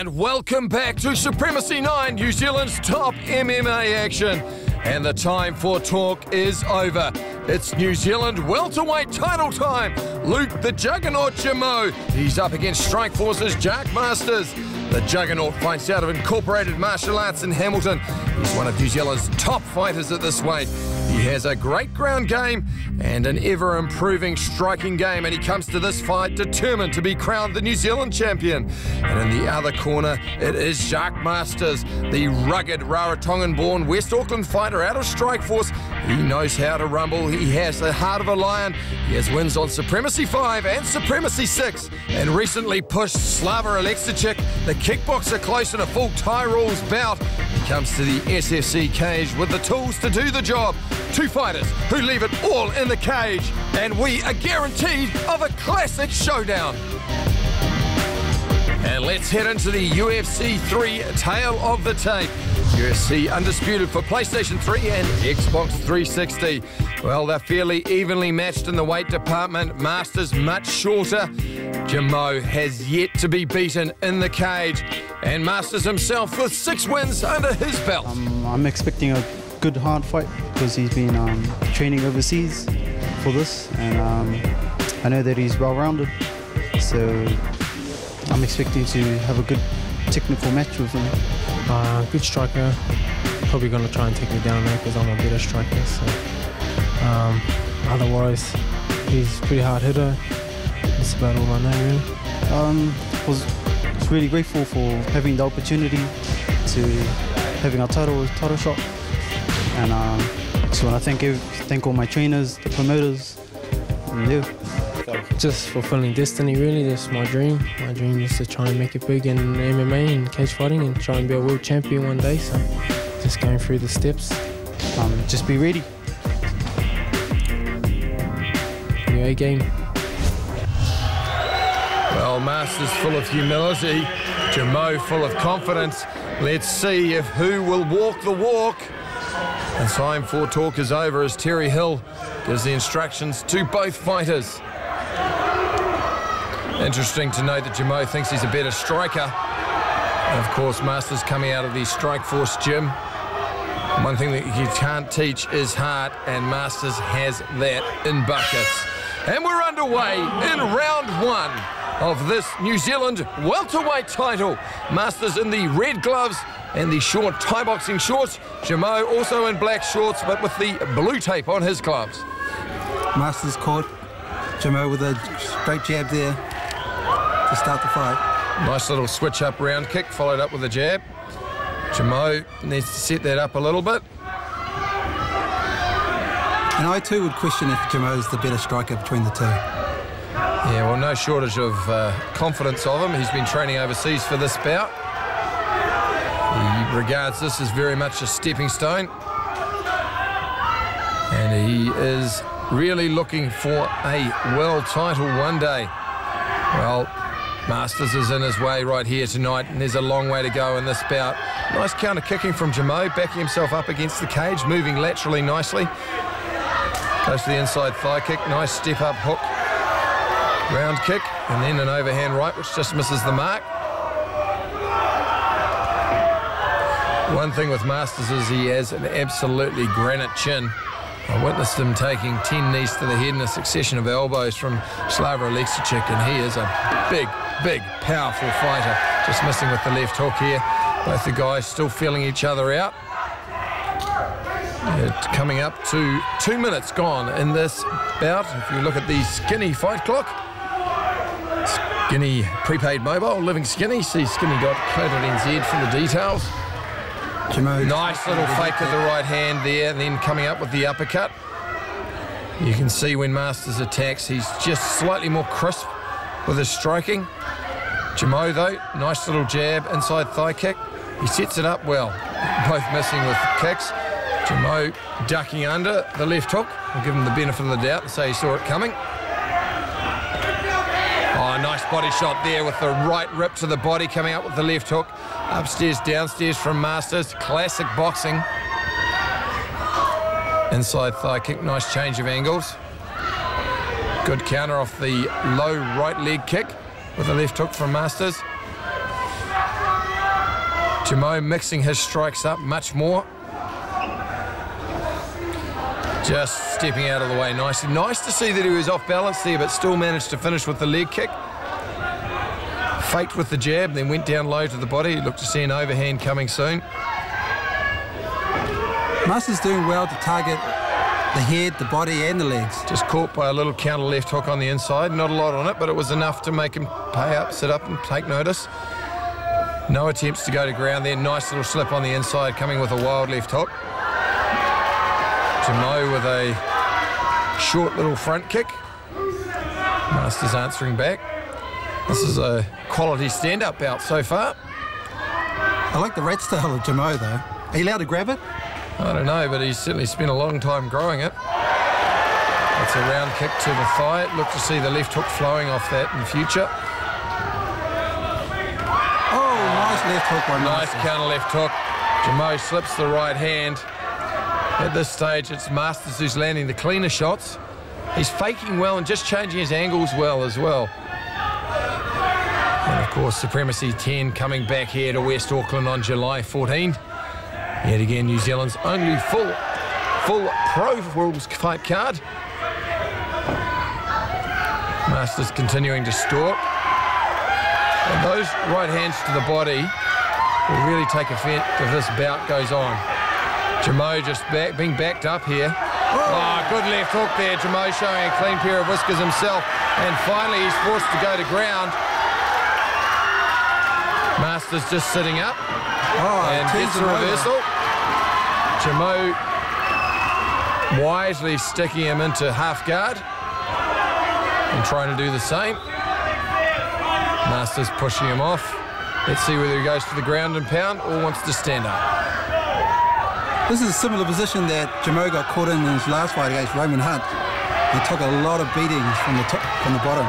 And welcome back to Supremacy 9, New Zealand's top MMA action. And the time for talk is over. It's New Zealand welterweight title time. Luke the Juggernaut Jumeau, he's up against Strikeforce's Jacques Marsters. The Juggernaut fights out of Incorporated Martial Arts in Hamilton. He's one of New Zealand's top fighters at this weight. He has a great ground game and an ever-improving striking game, and he comes to this fight determined to be crowned the New Zealand champion. And in the other corner, it is Jacques Marsters, the rugged Rarotongan-born West Auckland fighter out of Strikeforce. He knows how to rumble. He has the heart of a lion. He has wins on Supremacy 5 and Supremacy 6, and recently pushed Slava Alexichik, the kickboxer, close in a full Thai rules bout. He comes to the SFC cage with the tools to do the job. Two fighters who leave it all in the cage, and we are guaranteed of a classic showdown. And let's head into the UFC 3 Tale of the Tape. UFC Undisputed for PlayStation 3 and Xbox 360. Well, they're fairly evenly matched in the weight department. Masters much shorter. Jumeau has yet to be beaten in the cage. And Masters himself with 6 wins under his belt. I'm expecting a good hard fight because he's been training overseas for this, and I know that he's well-rounded, so I'm expecting to have a good technical match with him. Good striker, probably going to try and take me down there because I'm a better striker, so otherwise he's a pretty hard hitter. That's about all I know, really. Was really grateful for having the opportunity to having a title shot. And just want to thank all my trainers, the promoters, and yeah. Just fulfilling destiny, really. That's my dream. My dream is to try and make it big in MMA and cage fighting and try and be a world champion one day. So just going through the steps. Just be ready. Your A game. Well, Masters full of humility, Jumeau full of confidence. Let's see if who will walk the walk. And time for talk is over as Terry Hill gives the instructions to both fighters. Interesting to note that Jumeau thinks he's a better striker. And of course, Masters coming out of the Strikeforce gym. One thing that you can't teach is heart, and Masters has that in buckets. And we're underway in round 1 of this New Zealand welterweight title. Masters in the red gloves and the short Thai boxing shorts. Jumeau also in black shorts, but with the blue tape on his gloves. Masters caught Jumeau with a straight jab there to start the fight. Nice little switch up round kick, followed up with a jab. Jumeau needs to set that up a little bit. And I too would question if Jumeau's the better striker between the two. Yeah, well, no shortage of confidence of him. He's been training overseas for this bout. He regards this as very much a stepping stone. And he is really looking for a world title one day. Well, Masters is in his way right here tonight, and there's a long way to go in this bout. Nice counter kicking from Jumeau, backing himself up against the cage, moving laterally nicely. Goes to the inside thigh kick, nice step up hook. Round kick, and then an overhand right, which just misses the mark. One thing with Masters is he has an absolutely granite chin. I witnessed him taking 10 knees to the head and a succession of elbows from Slava Alexichik, and he is a big, powerful fighter. Just missing with the left hook here. Both the guys still feeling each other out. It's coming up to 2 minutes gone in this bout. If you look at the Skinny fight clock, Skinny prepaid mobile, living Skinny. See Skinny.co.nz for the details. Jumeau. Nice little fake with the right hand there, and then coming up with the uppercut. You can see when Masters attacks, he's just slightly more crisp with his striking. Jumeau, though, nice little jab, inside thigh kick. He sets it up well, both missing with kicks. Jumeau ducking under the left hook. We'll give him the benefit of the doubt and say he saw it coming. Oh, nice body shot there with the right rip to the body, coming up with the left hook. Upstairs, downstairs from Masters. Classic boxing. Inside thigh kick, nice change of angles. Good counter off the low right leg kick with a left hook from Marsters. Jumeau mixing his strikes up much more. Just stepping out of the way nicely. Nice to see that he was off balance there, but still managed to finish with the leg kick. Faked with the jab, then went down low to the body. Looked to see an overhand coming soon. Marsters doing well to target the head, the body, and the legs. Just caught by a little counter left hook on the inside. Not a lot on it, but it was enough to make him pay up, sit up, and take notice. No attempts to go to ground there. Nice little slip on the inside, coming with a wild left hook. Jumeau with a short little front kick. Marsters answering back. This is a quality stand-up bout so far. I like the rat style of Jumeau, though. Are you allowed to grab it? I don't know, but he's certainly spent a long time growing it. That's a round kick to the thigh. Look to see the left hook flowing off that in future. Oh, nice left hook by Nice Marsters. counter left hook. Jumeau slips the right hand. At this stage, it's Marsters who's landing the cleaner shots. He's faking well and just changing his angles well as well. And of course, Supremacy 10 coming back here to West Auckland on July 14. Yet again, New Zealand's only full pro rules fight card. Marsters continuing to stalk. And those right hands to the body will really take effect if this bout goes on. Jumeau just being backed up here. Oh, good left hook there. Jumeau showing a clean pair of whiskers himself. And finally, he's forced to go to ground. Marsters just sitting up. And gets a reversal. Jumeau wisely sticking him into half guard and trying to do the same. Marsters pushing him off. Let's see whether he goes to the ground and pound or wants to stand up. This is a similar position that Jumeau got caught in his last fight against Roman Hunt. He took a lot of beatings from the top, from the bottom.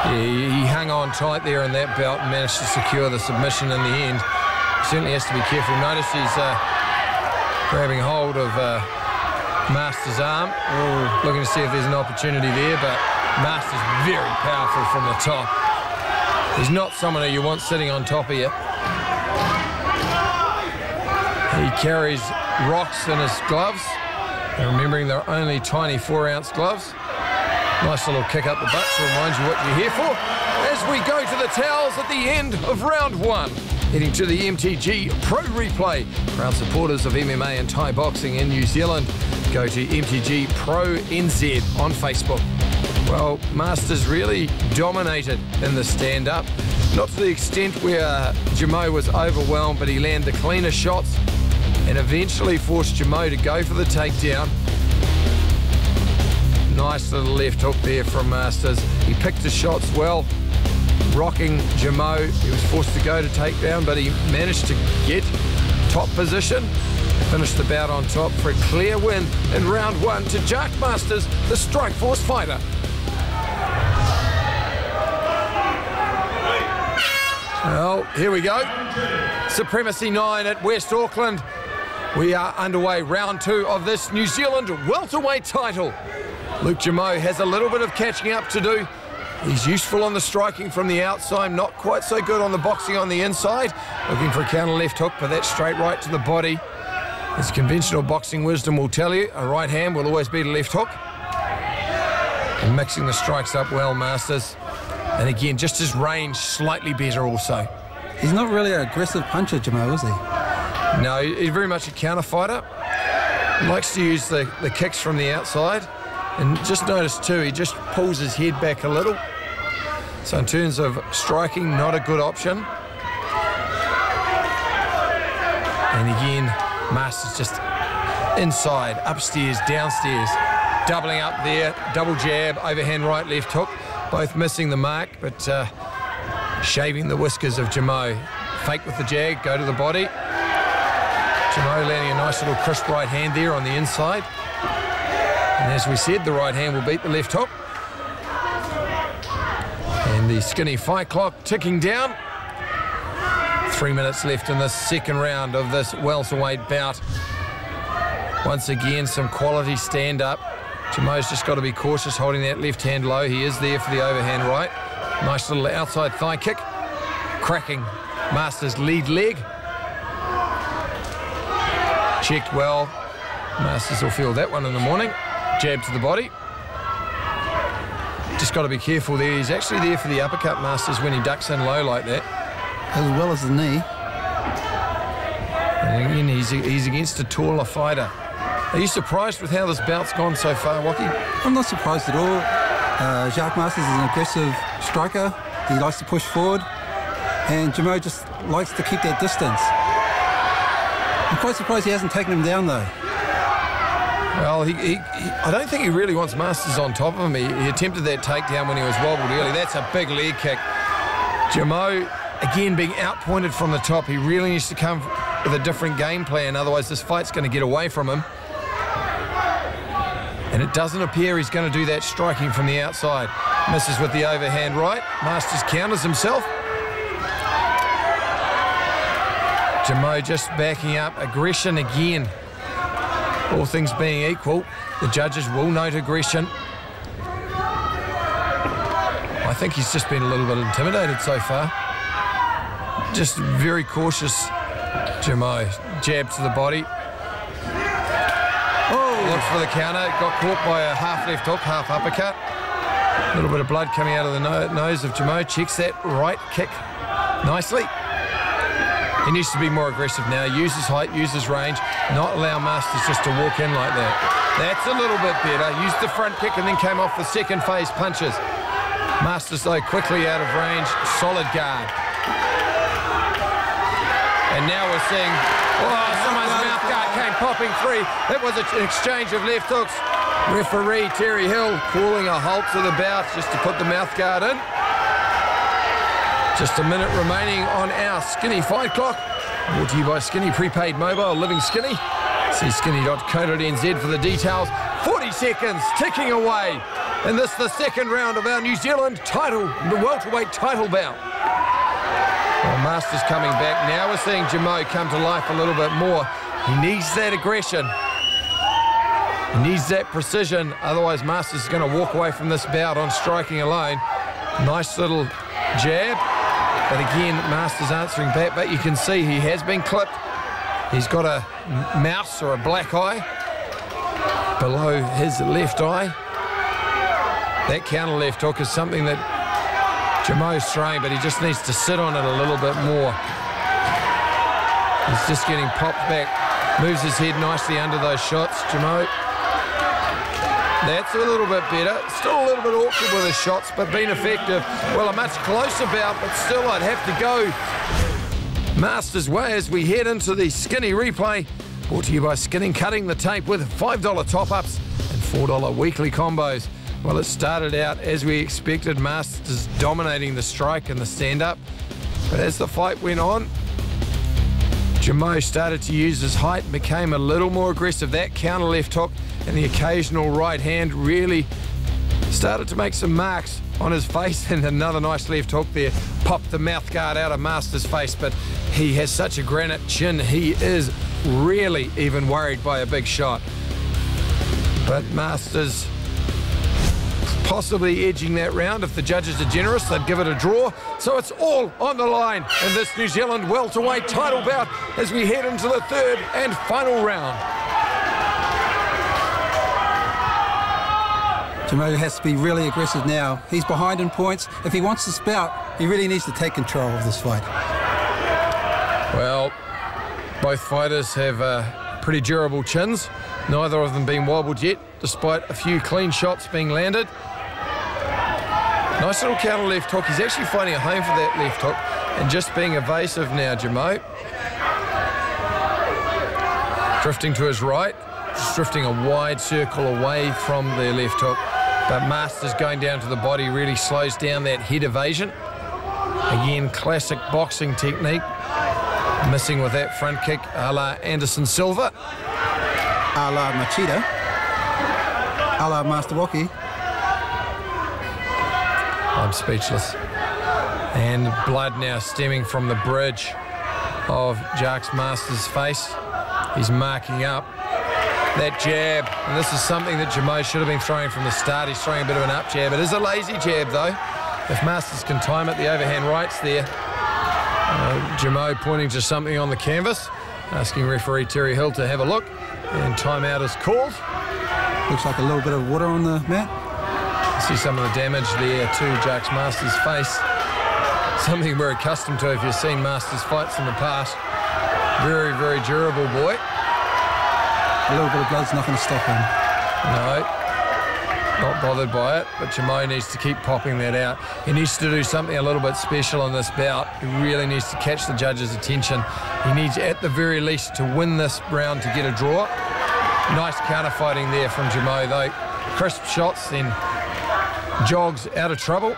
Yeah, he hung on tight there in that belt and managed to secure the submission in the end. Certainly has to be careful. Notice he's grabbing hold of Marsters' arm, looking to see if there's an opportunity there, but Marsters very powerful from the top. He's not someone who you want sitting on top of you. He carries rocks in his gloves, and remembering they're only tiny 4-ounce gloves. Nice little kick up the butt to remind you what you're here for. As we go to the towels at the end of round 1. Heading to the MTG Pro Replay. Proud supporters of MMA and Thai boxing in New Zealand. Go to MTG Pro NZ on Facebook. Well, Marsters really dominated in the stand-up. Not to the extent where Jumeau was overwhelmed, but he landed the cleaner shots and eventually forced Jumeau to go for the takedown. Nice little left hook there from Marsters. He picked his shots well, rocking Jumeau. He was forced to go to takedown, but he managed to get top position. Finished the bout on top for a clear win in round 1 to Jacques Marsters, the Strikeforce fighter. Well, here we go. Supremacy 9 at West Auckland. We are underway, round 2 of this New Zealand welterweight title. Luke Jumeau has a little bit of catching up to do. He's useful on the striking from the outside, not quite so good on the boxing on the inside. Looking for a counter left hook, but that's straight right to the body. As conventional boxing wisdom will tell you, a right hand will always beat a left hook. And mixing the strikes up well, Marsters. And again, just his range slightly better also. He's not really an aggressive puncher, Jumeau, is he? No, he's very much a counter fighter. Likes to use the kicks from the outside. And just notice too, he just pulls his head back a little. So in terms of striking, not a good option. And again, Marsters just inside, upstairs, downstairs. Doubling up there, double jab, overhand right, left hook. Both missing the mark, but shaving the whiskers of Jumeau. Fake with the jag, go to the body. Jumeau landing a nice little crisp right hand there on the inside. And as we said, the right hand will beat the left hook. And the skinny fight clock ticking down. 3 minutes left in this second round of this welterweight bout. Once again, some quality stand-up. Jumeau's just got to be cautious holding that left hand low. He is there for the overhand right. Nice little outside thigh kick. Cracking Marsters' lead leg. Checked well. Masters will feel that one in the morning. Jab to the body. Just got to be careful there. He's actually there for the uppercut, Masters, when he ducks in low like that. As well as the knee. And again, he's against a taller fighter. Are you surprised with how this bout's gone so far, Waki? I'm not surprised at all. Jacques Marsters is an aggressive striker. He likes to push forward. And Jumeau just likes to keep that distance. I'm quite surprised he hasn't taken him down, though. Well, I don't think he really wants Masters on top of him. He attempted that takedown when he was wobbled early. That's a big leg kick. Jumeau, again, being outpointed from the top. He really needs to come with a different game plan. Otherwise, this fight's going to get away from him. And it doesn't appear he's going to do that striking from the outside. Misses with the overhand right. Masters counters himself. Jumeau just backing up. Aggression again. All things being equal, the judges will note aggression. I think he's just been a little bit intimidated so far. Just very cautious, Jumeau. Jab to the body. Looks for the counter. Got caught by a half left hook, half uppercut. A little bit of blood coming out of the nose of Jumeau. Checks that right kick nicely. He needs to be more aggressive now. Use his height, use his range. Not allow Masters just to walk in like that. That's a little bit better. Used the front kick and then came off the second phase punches. Masters, though, quickly out of range. Solid guard. And now we're seeing... Oh, someone's mouth guard came popping free. That was an exchange of left hooks. Referee Terry Hill calling a halt to the bout just to put the mouth guard in. Just a minute remaining on our Skinny fight clock. Brought to you by Skinny Prepaid Mobile, Living Skinny. See skinny.co.nz for the details. 40 seconds ticking away. And this is the second round of our New Zealand title, the welterweight title bout. Well, Masters coming back. Now we're seeing Jumeau come to life a little bit more. He needs that aggression. He needs that precision. Otherwise, Masters is going to walk away from this bout on striking alone. Nice little jab. But again, Masters answering back. But you can see he has been clipped. He's got a mouse or a black eye below his left eye. That counter left hook is something that Jumeau's throwing, but he just needs to sit on it a little bit more. He's just getting popped back. Moves his head nicely under those shots, Jumeau. That's a little bit better. Still a little bit awkward with his shots, but been effective. Well, a much closer bout, but still I'd have to go Masters' way as we head into the Skinny replay. Brought to you by Skinning, cutting the tape with $5 top-ups and $4 weekly combos. Well, it started out as we expected, Masters dominating the strike and the stand-up. But as the fight went on, Jumeau started to use his height and became a little more aggressive. That counter left hook and the occasional right hand really started to make some marks on his face, and another nice left hook there popped the mouth guard out of Masters' face. But he has such a granite chin, he is really even worried by a big shot. But Masters possibly edging that round. If the judges are generous, they'd give it a draw. So it's all on the line in this New Zealand welterweight title bout as we head into the third and final round. Jumeau has to be really aggressive now. He's behind in points. If he wants this bout, he really needs to take control of this fight. Well, both fighters have pretty durable chins. Neither of them been wobbled yet, despite a few clean shots being landed. Nice little counter left hook. He's actually finding a home for that left hook and just being evasive now, Jumeau. Drifting to his right, just drifting a wide circle away from the left hook. But Masters going down to the body really slows down that head evasion. Again, classic boxing technique. Missing with that front kick a la Anderson Silva. A la Machida. A la Master Waki. I'm speechless. And blood now stemming from the bridge of Jacques Marsters' face. He's marking up that jab. And this is something that Jumeau should have been throwing from the start. He's throwing a bit of an up jab. It is a lazy jab, though. If Masters can time it, the overhand right's there. Jumeau pointing to something on the canvas. asking referee Terry Hill to have a look, and timeout is called. Looks like a little bit of water on the mat. See some of the damage there to Jacques Marsters' face. Something we're accustomed to if you've seen Marsters fights in the past. Very, very durable boy. A little bit of blood's not going to stop him. No, not bothered by it, but Jumeau needs to keep popping that out. He needs to do something a little bit special in this bout. He really needs to catch the judge's attention. He needs, at the very least, to win this round to get a draw. Nice counter fighting there from Jumeau, though. Crisp shots, then jogs out of trouble.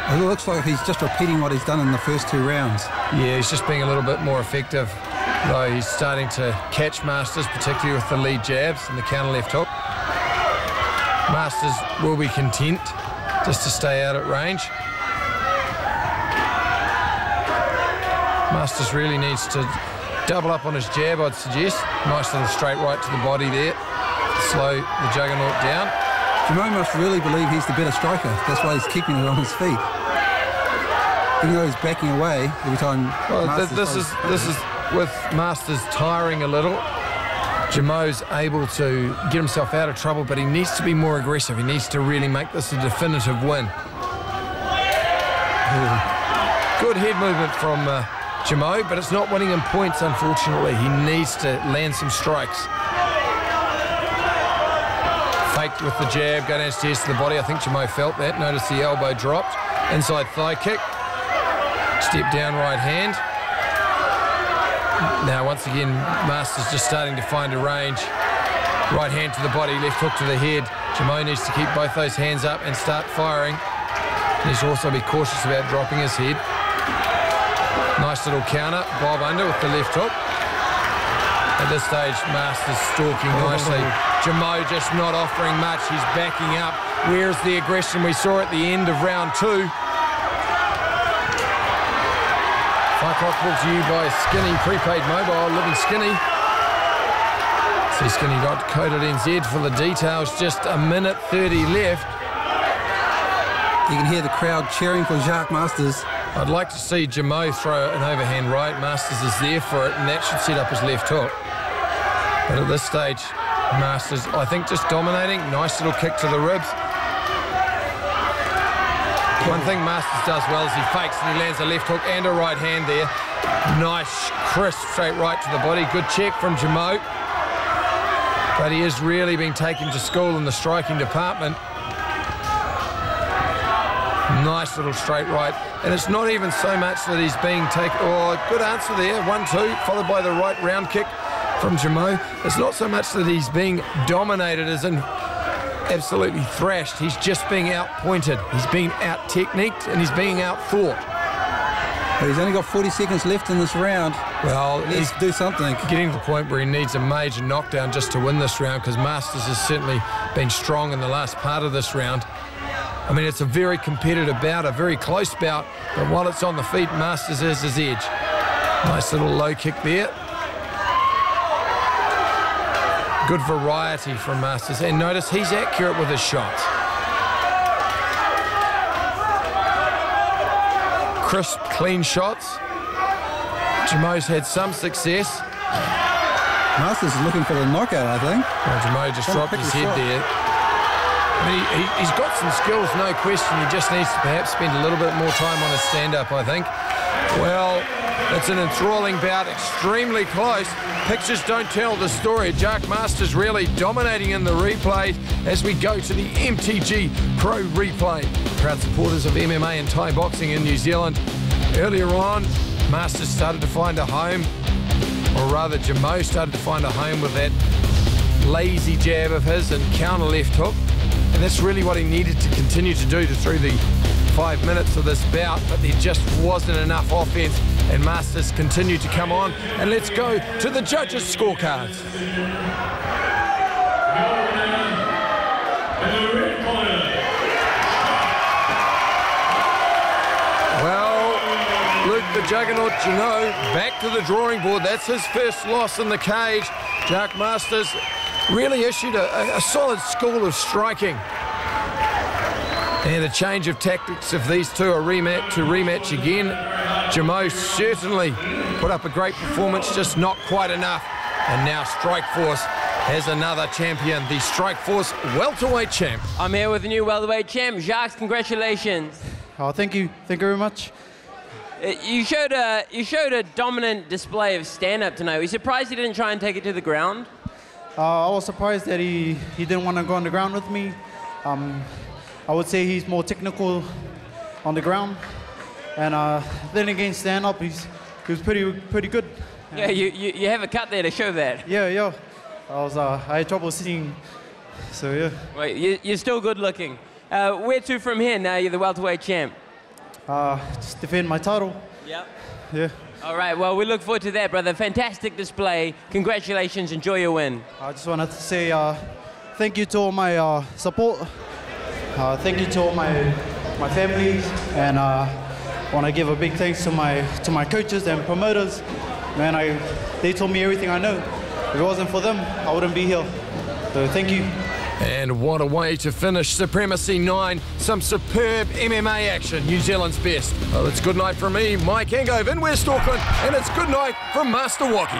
It looks like he's just repeating what he's done in the first 2 rounds. Yeah, he's just being a little bit more effective, though he's starting to catch Marsters, particularly with the lead jabs and the counter left hook. Marsters will be content just to stay out at range. Marsters really needs to double up on his jab, I'd suggest. Nice little straight right to the body there. Slow the juggernaut down. Jumeau must really believe he's the better striker. That's why he's keeping it on his feet. Even though he's backing away every time. Well, this is with Marsters tiring a little. Jumeau's able to get himself out of trouble, but he needs to be more aggressive. He needs to really make this a definitive win. Good head movement from Jumeau, but it's not winning him points, unfortunately. He needs to land some strikes. Faked with the jab, going downstairs to the body. I think Jumeau felt that. Notice the elbow dropped. Inside thigh kick. Step down right hand. Now, once again, Marsters just starting to find a range. Right hand to the body, left hook to the head. Jumeau needs to keep both those hands up and start firing. He needs to also be cautious about dropping his head. Nice little counter, bob under with the left hook. At this stage, Marsters stalking nicely. Jumeau just not offering much. He's backing up. Where's the aggression we saw at the end of round 2? Fight Clock brought to you by Skinny Prepaid Mobile, living skinny. See skinny.co.nz for the details. Just a minute 30 left. You can hear the crowd cheering for Jacques Marsters. I'd like to see Jumeau throw an overhand right. Marsters is there for it, and that should set up his left hook. But at this stage, Marsters, I think, just dominating. Nice little kick to the ribs. One thing Marsters does well is he fakes and he lands a left hook and a right hand there. Nice, crisp, straight right to the body. Good check from Jumeau. But he is really being taken to school in the striking department. Nice little straight right. And it's not even so much that he's being taken... Oh, good answer there. 1-2, followed by the right round kick from Jumeau. It's not so much that he's being dominated as in absolutely thrashed. He's just being out-pointed. He's being out-techniqued and he's being out-thought. But he's only got 40 seconds left in this round. Well, he needs to do something. Getting to the point where he needs a major knockdown just to win this round, because Marsters has certainly been strong in the last part of this round. I mean, it's a very competitive bout, a very close bout, but while it's on the feet, Marsters is his edge. Nice little low kick there. Good variety from Marsters, and notice he's accurate with his shots. Crisp, clean shots. Jumeau's had some success. Marsters is looking for the knockout, I think. Well, Jumeau just dropped his head there. I mean, he's got some skills, no question. He just needs to perhaps spend a little bit more time on his stand-up, I think. Well, it's an enthralling bout, extremely close. Pictures don't tell the story. Jacques Marsters really dominating in the replay as we go to the MTG Pro Replay. Proud supporters of MMA and Thai boxing in New Zealand. Earlier on, Marsters started to find a home, or rather Jumeau started to find a home with that lazy jab of his and counter left hook. And that's really what he needed to continue to do through the 5 minutes of this bout, but there just wasn't enough offense, and Marsters continued to come on. And let's go to the judges' scorecards. Well, Luke the Juggernaut Jumeau back to the drawing board. That's his first loss in the cage. Jacques Marsters really issued a solid school of striking. And a change of tactics if these two are rematch again. Jumeau certainly put up a great performance, just not quite enough. And now Strikeforce has another champion, the Strikeforce welterweight champ. I'm here with the new welterweight champ, Jacques. Congratulations. Oh, thank you very much. You showed a dominant display of stand-up tonight. Were you surprised he didn't try and take it to the ground? I was surprised that he didn't want to go on the ground with me. I would say he's more technical on the ground, and then against stand-up, he was pretty good. Yeah, you have a cut there to show that. Yeah. I had trouble sitting, so yeah. Wait, you're still good looking. Where to from here now you're the welterweight champ? Just defend my title. Yep. Yeah. All right, well, we look forward to that, brother. Fantastic display. Congratulations, enjoy your win. I just wanted to say thank you to all my support. Thank you to all my family, and I want to give a big thanks to my coaches and promoters. Man, they told me everything I know. If it wasn't for them, I wouldn't be here. So thank you. And what a way to finish Supremacy 9. Some superb MMA action, New Zealand's best. Well, it's good night from me, Mike Engovan. We're Auckland, and it's good night from Master Waki.